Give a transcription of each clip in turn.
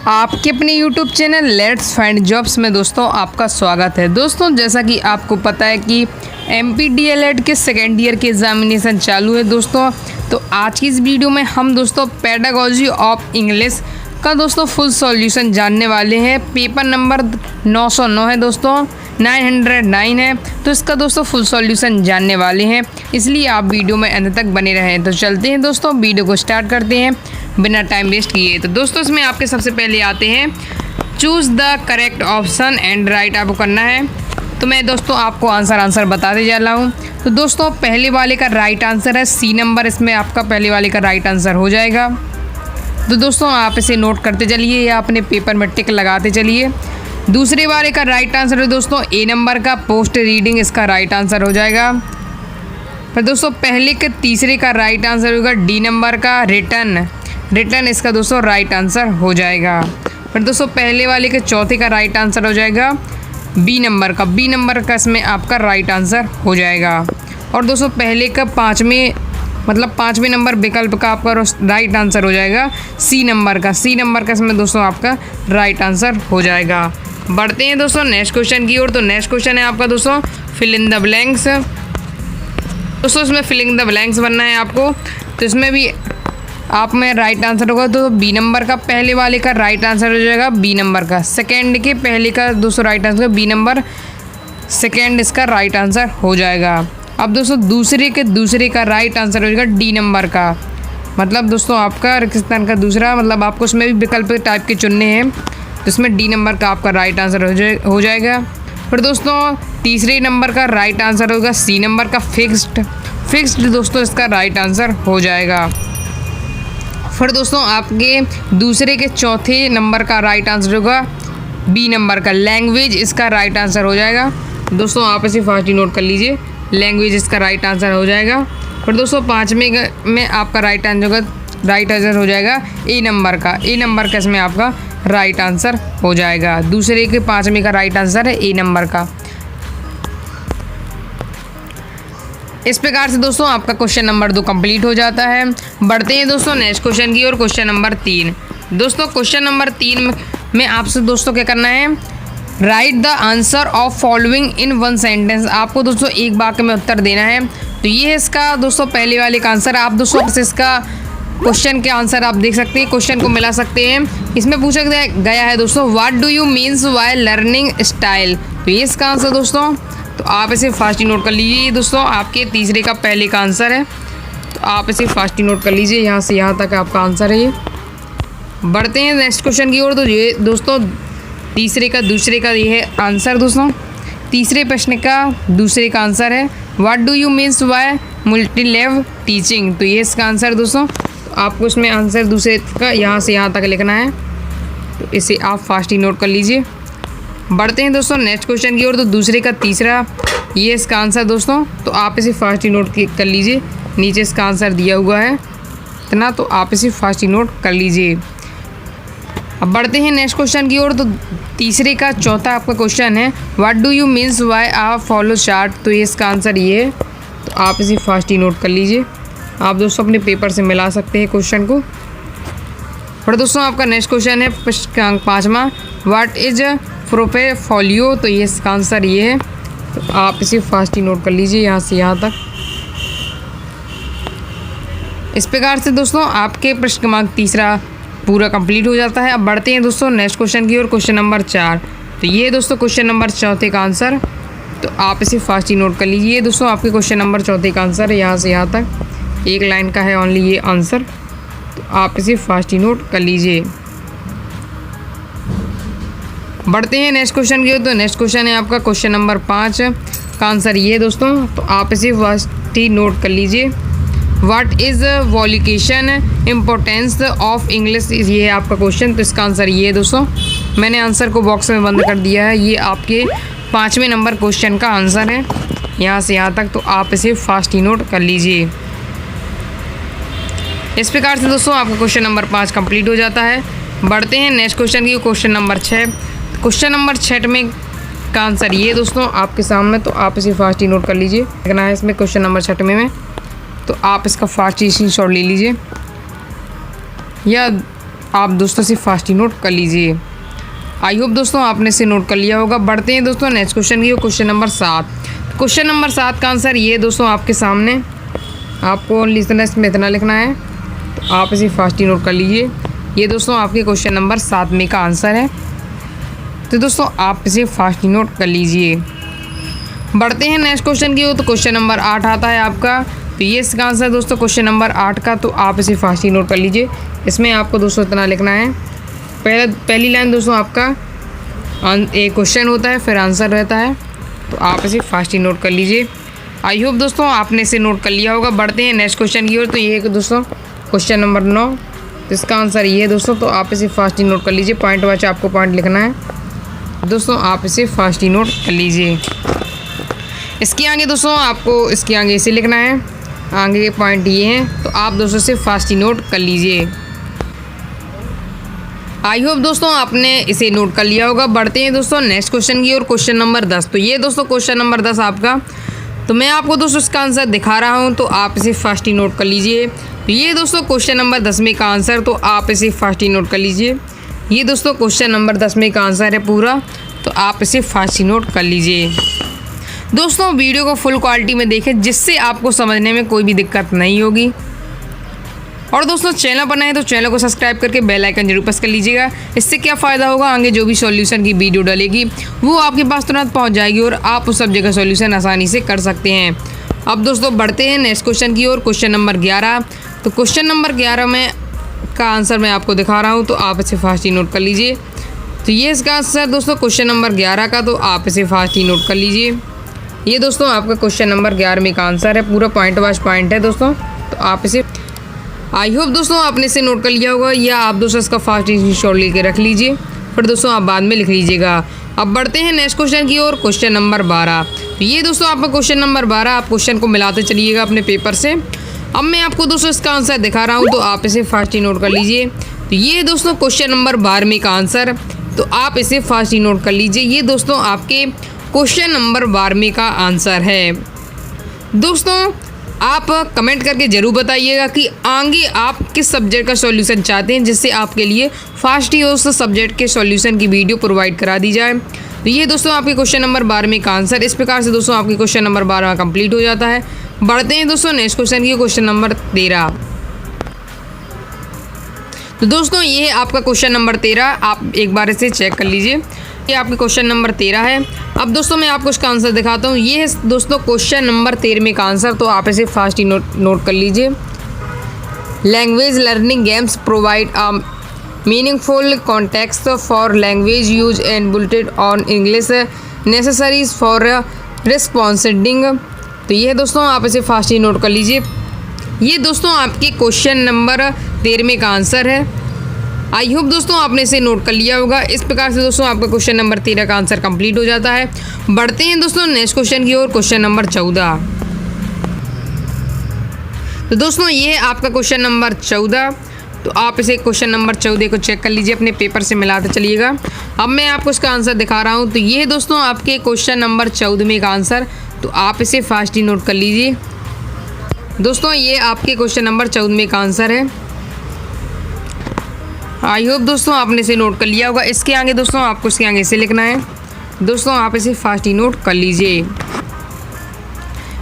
आपके अपने YouTube channel let's find jobs में दोस्तों आपका स्वागत है। दोस्तों जैसा कि आपको पता है कि MPDLED के सेकेंड ईयर के एग्जामिनेशन चालू है दोस्तों। तो आज की इस वीडियो में हम दोस्तों पेडागोजी ऑफ इंग्लिश का दोस्तों फुल सॉल्यूशन जानने वाले हैं। पेपर नंबर 909 है दोस्तों, 909 है। तो इसका दोस्तों फुल सॉल्यूशन जानने वाले हैं, इसलिए आप वीडियो में अंत तक बने रहें। तो चलते हैं दोस्तों, वीडियो को स्टार्ट करते हैं बिना टाइम वेस्ट किए। तो दोस्तों इसमें आपके सबसे पहले आते हैं choose the correct option and right आपको करना है। तो मैं दोस्तों आपको आंसर बताते जा रहा हूँ। तो दोस्तों पहले वाले का राइट आंसर है सी नंबर, इसमें आपका पहले वाले का राइट आंसर हो जाएगा। तो दोस्तों आप इसे नोट करते चलिए या अपने पेपर में टिक लगाते चलिए। दूसरे वाले का राइट आंसर है दोस्तों ए नंबर का पोस्ट रीडिंग, इसका राइट आंसर हो जाएगा। फिर दोस्तों पहले के तीसरे का राइट आंसर होगा डी नंबर का रिटर्न, इसका दोस्तों राइट आंसर हो जाएगा। फिर दोस्तों पहले वाले के चौथे का राइट आंसर हो जाएगा बी नंबर का इसमें आपका राइट आंसर हो जाएगा। और दोस्तों पहले का पाँचवें नंबर विकल्प का आपका राइट आंसर हो जाएगा सी नंबर का इसमें दोस्तों आपका राइट आंसर हो जाएगा। बढ़ते हैं दोस्तों नेक्स्ट क्वेश्चन की ओर। तो नेक्स्ट क्वेश्चन है आपका दोस्तों फिल इन द ब्लैंक्स। दोस्तों इसमें फिल इन द ब्लैंक्स बनना है आपको। तो इसमें भी आप में राइट आंसर होगा तो बी नंबर का पहले वाले का राइट आंसर हो जाएगा बी नंबर का, सेकेंड के पहले का दोस्तों right answer B number second, इसका राइट आंसर हो जाएगा। अब दोस्तों दूसरे का राइट आंसर हो जाएगा डी नंबर का, मतलब दोस्तों आपका रेगिस्तान का दूसरा, मतलब आपको उसमें भी विकल्प टाइप के चुनने हैं। तो इसमें डी नंबर का आपका राइट आंसर हो जाएगा। फिर दोस्तों तीसरे नंबर का राइट आंसर होगा सी नंबर का फिक्स्ड दोस्तों इसका राइट आंसर हो जाएगा। फिर दोस्तों आपके दूसरे के चौथे नंबर का राइट आंसर होगा बी नंबर का लैंग्वेज, इसका राइट आंसर हो जाएगा। दोस्तों आप इसे फास्ट ही नोट कर लीजिए, लैंग्वेज इसका राइट आंसर हो जाएगा। फिर दोस्तों पाँचवें में आपका राइट आंसर हो जाएगा ए नंबर का इसमें आपका राइट आंसर हो जाएगा। दूसरे के पाँचवें का राइट आंसर है ए नंबर का। इस प्रकार से दोस्तों आपका क्वेश्चन नंबर 2 कंप्लीट हो जाता है। बढ़ते हैं दोस्तों नेक्स्ट क्वेश्चन की ओर, क्वेश्चन नंबर 3। दोस्तों क्वेश्चन नंबर 3 में आपसे दोस्तों क्या करना है, right the answer of following in one sentence. आपको दोस्तों एक वाक्य में उत्तर देना है। तो ये इसका दोस्तों पहले वाले का आंसर। आप दोस्तों इसका क्वेश्चन के आंसर आप देख सकते हैं, क्वेश्चन को मिला सकते हैं। इसमें पूछा गया है दोस्तों what do you means by learning style. तो ये इसका आंसर दोस्तों, तो आप इसे फास्ट ही नोट कर लीजिए। दोस्तों आपके तीसरे का पहले का आंसर है, तो आप इसे फास्ट ही नोट कर लीजिए। यहाँ से यहाँ तक आपका आंसर है ये। बढ़ते हैं नेक्स्ट क्वेश्चन की ओर। तो ये दोस्तों तीसरे का दूसरे का ये है आंसर। दोस्तों तीसरे प्रश्न का दूसरे का आंसर है what do you means bye multi level teaching. तो ये इसका आंसर दोस्तों, तो आपको इसमें आंसर दूसरे का यहाँ से यहाँ तक लिखना है, तो इसे आप फास्ट ही नोट कर लीजिए। बढ़ते हैं दोस्तों नेक्स्ट क्वेश्चन की ओर। तो दूसरे का तीसरा ये इसका आंसर दोस्तों, तो आप इसे फास्ट ही नोट कर लीजिए। नीचे इसका आंसर दिया हुआ है इतना, तो आप इसे फास्ट ही नोट कर लीजिए। अब बढ़ते हैं नेक्स्ट क्वेश्चन की ओर। तो तीसरे का चौथा आपका क्वेश्चन है what do you means by a follow chart. तो ये इसका आंसर ये है, तो आप इसे फास्ट ही नोट कर लीजिए। आप दोस्तों अपने पेपर से मिला सकते हैं क्वेश्चन को। और दोस्तों आपका नेक्स्ट क्वेश्चन है 5वां व्हाट इज प्रोपोर्टफोलियो। तो ये इसका आंसर ये है, तो आप इसे फास्ट ही नोट कर लीजिए यहाँ से यहाँ तक। इस प्रकार से दोस्तों आपके प्रश्न क्रमांक 3 पूरा कंप्लीट हो जाता है। अब बढ़ते हैं दोस्तों नेक्स्ट क्वेश्चन की ओर, क्वेश्चन नंबर 4। तो ये दोस्तों क्वेश्चन नंबर 4 का आंसर, तो आप इसे फास्ट ही नोट कर लीजिए। दोस्तों आपके क्वेश्चन नंबर 4 का आंसर है, यहाँ से यहाँ तक एक लाइन का है ओनली ये आंसर, तो आप इसे फास्ट ही नोट कर लीजिए। बढ़ते हैं नेक्स्ट क्वेश्चन की ओर। तो नेक्स्ट क्वेश्चन है आपका क्वेश्चन नंबर 5 का आंसर ये दोस्तों, तो आप इसे फास्ट ही नोट कर लीजिए। What is value education importance of English, ये है आपका क्वेश्चन। तो इसका आंसर ये है दोस्तों, मैंने आंसर को बॉक्स में बंद कर दिया है। ये आपके 5वें नंबर क्वेश्चन का आंसर है, यहाँ से यहाँ तक, तो आप इसे फास्ट ही नोट कर लीजिए। इस प्रकार से दोस्तों आपका क्वेश्चन नंबर 5 कंप्लीट हो जाता है। बढ़ते हैं नेक्स्ट क्वेश्चन की, क्वेश्चन नंबर 6। क्वेश्चन नंबर 6 में का आंसर ये दोस्तों आपके सामने, तो आप इसे फास्ट ही नोट कर लीजिए। लिखना है इसमें क्वेश्चन नंबर 6 में, तो आप इसका फास्ट ही स्क्रीनशॉट ले लीजिए या आप दोस्तों से फास्ट ही नोट कर लीजिए। आई होप दोस्तों आपने इसे नोट कर लिया होगा। बढ़ते हैं दोस्तों नेक्स्ट क्वेश्चन की, क्वेश्चन नंबर 7। क्वेश्चन नंबर 7 का आंसर ये दोस्तों आपके सामने, आपको लिसनर्स में इतना लिखना है, तो आप इसे फास्ट ही नोट कर लीजिए। ये दोस्तों आपके क्वेश्चन नंबर 7 में का आंसर है, तो दोस्तों आप इसे फास्ट ही नोट कर लीजिए। बढ़ते हैं नेक्स्ट क्वेश्चन की, तो क्वेश्चन नंबर 8 आता है आपका, तो ये इसका आंसर दोस्तों क्वेश्चन नंबर 8 का, तो आप इसे फास्ट ही नोट कर लीजिए। इसमें आपको दोस्तों इतना लिखना है, पहली लाइन दोस्तों आपका एक क्वेश्चन होता है, फिर आंसर रहता है, तो आप इसे फास्ट ही नोट कर लीजिए। आई होप दोस्तों आपने इसे नोट कर लिया होगा। बढ़ते हैं नेक्स्ट क्वेश्चन की ओर, तो ये दोस्तों क्वेश्चन नंबर 9, तो इसका आंसर ये है दोस्तों, तो आप इसे फास्ट ही नोट कर लीजिए। पॉइंट वाइज आपको पॉइंट लिखना है दोस्तों, आप इसे फास्ट ही नोट कर लीजिए। इसके आगे दोस्तों आपको इसके आगे इसे लिखना है, आगे के पॉइंट ये हैं, तो आप दोस्तों से फास्ट ही नोट कर लीजिए। आई होप दोस्तों आपने इसे नोट कर लिया होगा। बढ़ते हैं दोस्तों नेक्स्ट क्वेश्चन की ओर, क्वेश्चन नंबर 10। तो ये दोस्तों क्वेश्चन नंबर 10 आपका, तो मैं आपको दोस्तों इसका आंसर दिखा रहा हूँ, तो आप इसे फास्ट ही नोट कर लीजिए। तो ये दोस्तों क्वेश्चन नंबर 10 में का आंसर, तो आप इसे फास्ट ही नोट कर लीजिए। ये दोस्तों क्वेश्चन नंबर 10 में का आंसर है पूरा, तो आप इसे फास्ट ही नोट कर लीजिए। दोस्तों वीडियो को फुल क्वालिटी में देखें, जिससे आपको समझने में कोई भी दिक्कत नहीं होगी। और दोस्तों चैनल पर नए हैं तो चैनल को सब्सक्राइब करके बेल आइकन जरूर प्रेस कर लीजिएगा। इससे क्या फ़ायदा होगा, आगे जो भी सॉल्यूशन की वीडियो डलेगी वो आपके पास तुरंत पहुंच जाएगी और आप उस सब्जेक्ट का सॉल्यूशन आसानी से कर सकते हैं। अब दोस्तों बढ़ते हैं नेक्स्ट क्वेश्चन की ओर, क्वेश्चन नंबर 11। तो क्वेश्चन नंबर 11 में का आंसर मैं आपको दिखा रहा हूँ, तो आप इसे फास्ट ही नोट कर लीजिए। तो ये इसका आंसर दोस्तों क्वेश्चन नंबर 11 का, तो आप इसे फास्ट ही नोट कर लीजिए। ये दोस्तों आपका क्वेश्चन नंबर 11 में का आंसर है, पूरा पॉइंट वाइज पॉइंट है दोस्तों, तो आप इसे आई होप दोस्तों आपने इसे नोट कर लिया होगा, या आप दोस्तों इसका फास्ट स्क्रीनशॉट लेके रख लीजिए, फिर दोस्तों आप बाद में लिख लीजिएगा। अब बढ़ते हैं नेक्स्ट क्वेश्चन की ओर, क्वेश्चन नंबर 12। तो ये दोस्तों आपका क्वेश्चन नंबर 12, आप क्वेश्चन को मिलाते चलिएगा अपने पेपर से। अब मैं आपको दोस्तों इसका आंसर दिखा रहा हूँ, तो आप इसे फास्ट ही नोट कर लीजिए। तो ये दोस्तों क्वेश्चन नंबर 12 का आंसर, तो आप इसे फास्ट ही नोट कर लीजिए। ये दोस्तों आपके क्वेश्चन नंबर 12 का आंसर है। दोस्तों आप कमेंट करके ज़रूर बताइएगा कि आगे आप किस सब्जेक्ट का सॉल्यूशन चाहते हैं, जिससे आपके लिए फास्ट ही उस सब्जेक्ट के सॉल्यूशन की वीडियो प्रोवाइड करा दी जाए। तो ये दोस्तों आपके क्वेश्चन नंबर 12 का आंसर, इस प्रकार से दोस्तों आपके क्वेश्चन नंबर 12 कंप्लीट हो जाता है। बढ़ते हैं दोस्तों नेक्स्ट क्वेश्चन की, क्वेश्चन नंबर 13। तो दोस्तों ये है आपका क्वेश्चन नंबर 13, आप एक बार इसे चेक कर लीजिए। ये आपके क्वेश्चन नंबर 13 है। अब दोस्तों मैं आपको इसका आंसर दिखाता हूँ। ये है दोस्तों क्वेश्चन नंबर 13 का आंसर, तो आप इसे फास्ट ही नोट कर लीजिए। Language learning games provide a meaningful context for language use and bulleted on English necessaries for responsing. तो ये दोस्तों आप इसे फास्ट ही नोट कर लीजिए। ये दोस्तों आपके क्वेश्चन नंबर 13 का आंसर है। आई होप दोस्तों आपने इसे नोट कर लिया होगा। इस प्रकार से दोस्तों आपका क्वेश्चन नंबर 13 का आंसर कंप्लीट हो जाता है। बढ़ते हैं दोस्तों नेक्स्ट क्वेश्चन की ओर, क्वेश्चन नंबर 14। तो दोस्तों ये है आपका क्वेश्चन नंबर 14, तो आप इसे क्वेश्चन नंबर 14 को चेक कर लीजिए, अपने पेपर से मिलाते चलिएगा। अब मैं आपको इसका आंसर दिखा रहा हूँ। तो ये दोस्तों आपके क्वेश्चन नंबर 14 का आंसर, तो आप इसे फास्ट ही नोट कर लीजिए। दोस्तों ये आपके क्वेश्चन नंबर 14 का आंसर है। आई होप दोस्तों आपने इसे नोट कर लिया होगा। इसके आगे दोस्तों आपको इसके आगे इसे लिखना है। दोस्तों आप इसे फास्ट ही नोट कर लीजिए।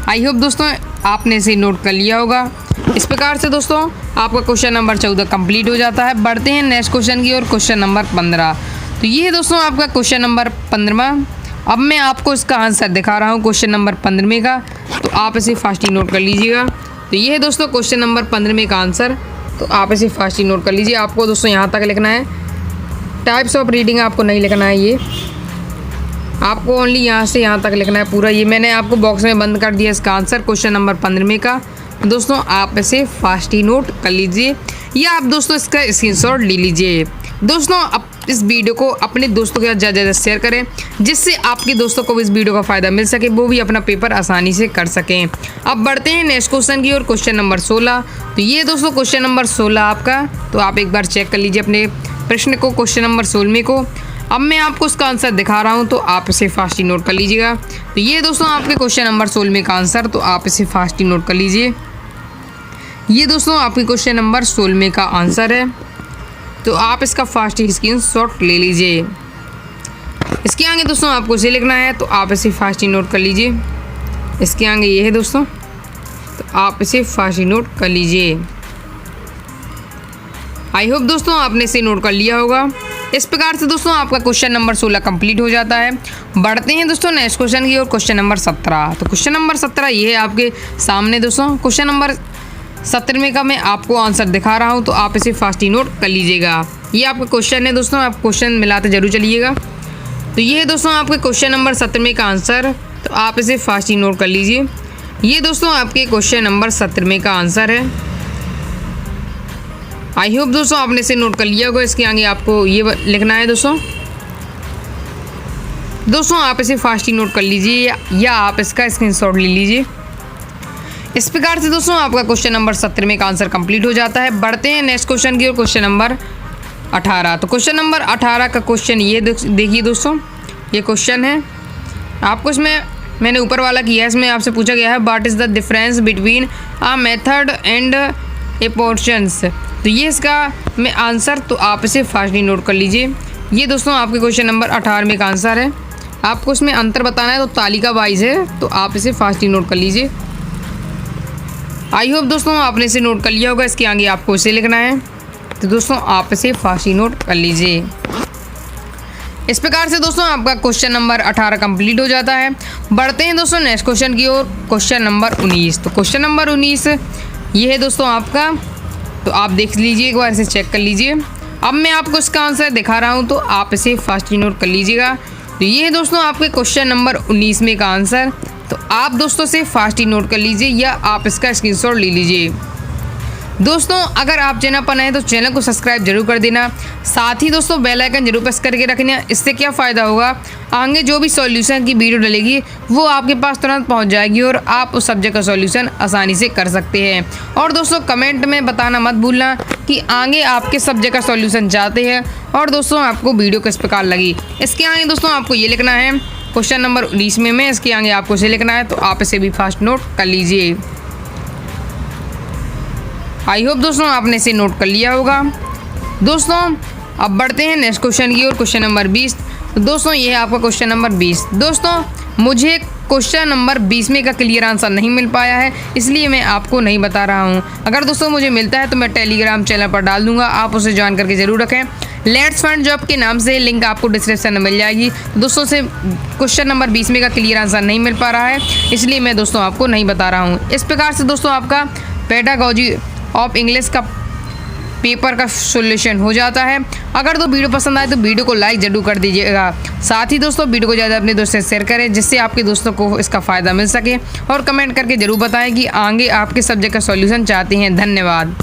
आई होप दोस्तों आपने इसे नोट कर लिया होगा। इस प्रकार से दोस्तों आपका क्वेश्चन नंबर 14 कंप्लीट हो जाता है। बढ़ते हैं नेक्स्ट क्वेश्चन की ओर, क्वेश्चन नंबर 15। तो ये दोस्तों आपका क्वेश्चन नंबर 15। अब मैं आपको इसका आंसर दिखा रहा हूँ क्वेश्चन नंबर 15 का, तो आप इसे फास्ट ही नोट कर लीजिएगा। तो ये है दोस्तों क्वेश्चन नंबर 15 का आंसर, तो आप इसे फास्ट ही नोट कर लीजिए। आपको दोस्तों यहाँ तक लिखना है, टाइप्स ऑफ रीडिंग आपको नहीं लिखना है, ये आपको ओनली यहाँ से यहाँ तक लिखना है पूरा। ये मैंने आपको बॉक्स में बंद कर दिया इसका आंसर क्वेश्चन नंबर 15 का। दोस्तों आप इसे फास्ट ही नोट कर लीजिए, या आप दोस्तों इसका स्क्रीनशॉट ले लीजिए। दोस्तों अब इस वीडियो को अपने दोस्तों के साथ ज़्यादा ज़्यादा शेयर करें, जिससे आपके दोस्तों को इस वीडियो का फ़ायदा मिल सके, वो भी अपना पेपर आसानी से कर सकें। अब बढ़ते हैं नेक्स्ट क्वेश्चन की ओर, क्वेश्चन नंबर 16। तो ये दोस्तों क्वेश्चन नंबर 16 आपका, तो आप एक बार चेक कर लीजिए अपने प्रश्न को, क्वेश्चन नंबर 16 को। अब मैं आपको उसका आंसर दिखा रहा हूँ, तो आप इसे फास्ट ही नोट कर लीजिएगा। तो ये दोस्तों आपके क्वेश्चन नंबर 16 का आंसर, तो आप इसे फास्ट ही नोट कर लीजिए। ये दोस्तों आपके क्वेश्चन नंबर 16 का आंसर है। तो आप इसका फास्ट स्क्रीनशॉट ले लीजिए। इसके आगे दोस्तों आपको इसे लिखना है, तो आप इसे फास्ट ही नोट कर लीजिए। इसके आगे ये है दोस्तों, तो आप इसे फास्ट ही नोट कर लीजिए। आई होप दोस्तों आपने इसे नोट कर लिया होगा। इस प्रकार से दोस्तों आपका क्वेश्चन नंबर 16 कंप्लीट हो जाता है। बढ़ते हैं दोस्तों नेक्स्ट क्वेश्चन की ओर, क्वेश्चन नंबर 17। तो क्वेश्चन नंबर 17 ये है आपके सामने दोस्तों। क्वेश्चन नंबर 17 का मैं आपको आंसर दिखा रहा हूँ, तो आप इसे फास्ट ही नोट कर लीजिएगा। ये आपका क्वेश्चन है दोस्तों, आप क्वेश्चन मिलाते जरूर चलिएगा। तो ये है दोस्तों आपके क्वेश्चन नंबर 17 का आंसर, तो आप इसे फास्ट ही नोट कर लीजिए। ये दोस्तों आपके क्वेश्चन नंबर 17 का आंसर है। आई होप दोस्तों आपने इसे नोट कर लिया होगा। इसके आगे आपको ये लिखना है दोस्तों आप इसे फास्ट ही नोट कर लीजिए या आप इसका स्क्रीनशॉट ले लीजिए। इस प्रकार से दोस्तों आपका क्वेश्चन नंबर 17 का आंसर कंप्लीट हो जाता है। बढ़ते हैं नेक्स्ट क्वेश्चन की ओर, क्वेश्चन नंबर 18। तो क्वेश्चन नंबर 18 का क्वेश्चन ये देखिए दोस्तों, ये क्वेश्चन है आपको। इसमें मैंने ऊपर वाला किया है, इसमें आपसे पूछा गया है what is the difference between a method and A portions. तो ये इसका मैं आंसर, तो आप इसे फास्टली नोट कर लीजिए। ये दोस्तों आपके क्वेश्चन नंबर 18 का आंसर है। आपको इसमें अंतर बताना है, तो तालिका वाइज है, तो आप इसे फास्टली नोट कर लीजिए। आई होप दोस्तों आपने इसे नोट कर लिया होगा। इसके आगे आपको इसे लिखना है, तो दोस्तों आप इसे फास्टली नोट कर लीजिए। इस प्रकार से दोस्तों आपका क्वेश्चन नंबर 18 कंप्लीट हो जाता है। बढ़ते हैं दोस्तों नेक्स्ट क्वेश्चन की ओर, क्वेश्चन नंबर 19। तो क्वेश्चन नंबर 19 ये है दोस्तों आपका, तो आप देख लीजिए, एक बार इसे चेक कर लीजिए। अब मैं आपको इसका आंसर दिखा रहा हूँ, तो आप इसे फास्टली नोट कर लीजिएगा। तो ये है दोस्तों आपके क्वेश्चन नंबर 19 का आंसर, तो आप दोस्तों से फास्टली नोट कर लीजिए या आप इसका स्क्रीनशॉट ले लीजिए। दोस्तों अगर आप चैनल पर नए हैं तो चैनल को सब्सक्राइब जरूर कर देना, साथ ही दोस्तों बेल आइकन जरूर प्रेस करके रखना। इससे क्या फ़ायदा होगा, आगे जो भी सॉल्यूशन की वीडियो डलेगी वो आपके पास तुरंत पहुंच जाएगी और आप उस सब्जेक्ट का सॉल्यूशन आसानी से कर सकते हैं। और दोस्तों कमेंट में बताना मत भूलना कि आगे आपके सब्जेक्ट का सॉल्यूशन चाहते हैं और दोस्तों आपको वीडियो किस प्रकार लगी। इसके आगे दोस्तों आपको ये लिखना है क्वेश्चन नंबर 19 में इसके आगे आपको इसे लिखना है, तो आप इसे भी फास्ट नोट कर लीजिए। आई होप दोस्तों आपने इसे नोट कर लिया होगा। दोस्तों अब बढ़ते हैं नेक्स्ट क्वेश्चन की ओर, क्वेश्चन नंबर 20। तो दोस्तों ये है आपका क्वेश्चन नंबर 20। दोस्तों मुझे क्वेश्चन नंबर 20 में का क्लियर आंसर नहीं मिल पाया है, इसलिए मैं आपको नहीं बता रहा हूँ। अगर दोस्तों मुझे मिलता है तो मैं टेलीग्राम चैनल पर डाल दूंगा, आप उसे ज्वाइन करके ज़रूर रखें। लेट्स फाइंड जॉब के नाम से लिंक आपको डिस्क्रिप्शन में मिल जाएगी। तो दोस्तों से क्वेश्चन नंबर 20 में का क्लियर आंसर नहीं मिल पा रहा है, इसलिए मैं दोस्तों आपको नहीं बता रहा हूँ। इस प्रकार से दोस्तों आपका पेडागॉजी ऑफ इंग्लिश का पेपर का सॉल्यूशन हो जाता है। अगर तो वीडियो पसंद आए तो वीडियो को लाइक जरूर कर दीजिएगा, साथ ही दोस्तों वीडियो को ज़्यादा अपने दोस्तों से शेयर करें जिससे आपके दोस्तों को इसका फ़ायदा मिल सके, और कमेंट करके ज़रूर बताएं कि आगे आपके सब्जेक्ट का सॉल्यूशन चाहते हैं। धन्यवाद।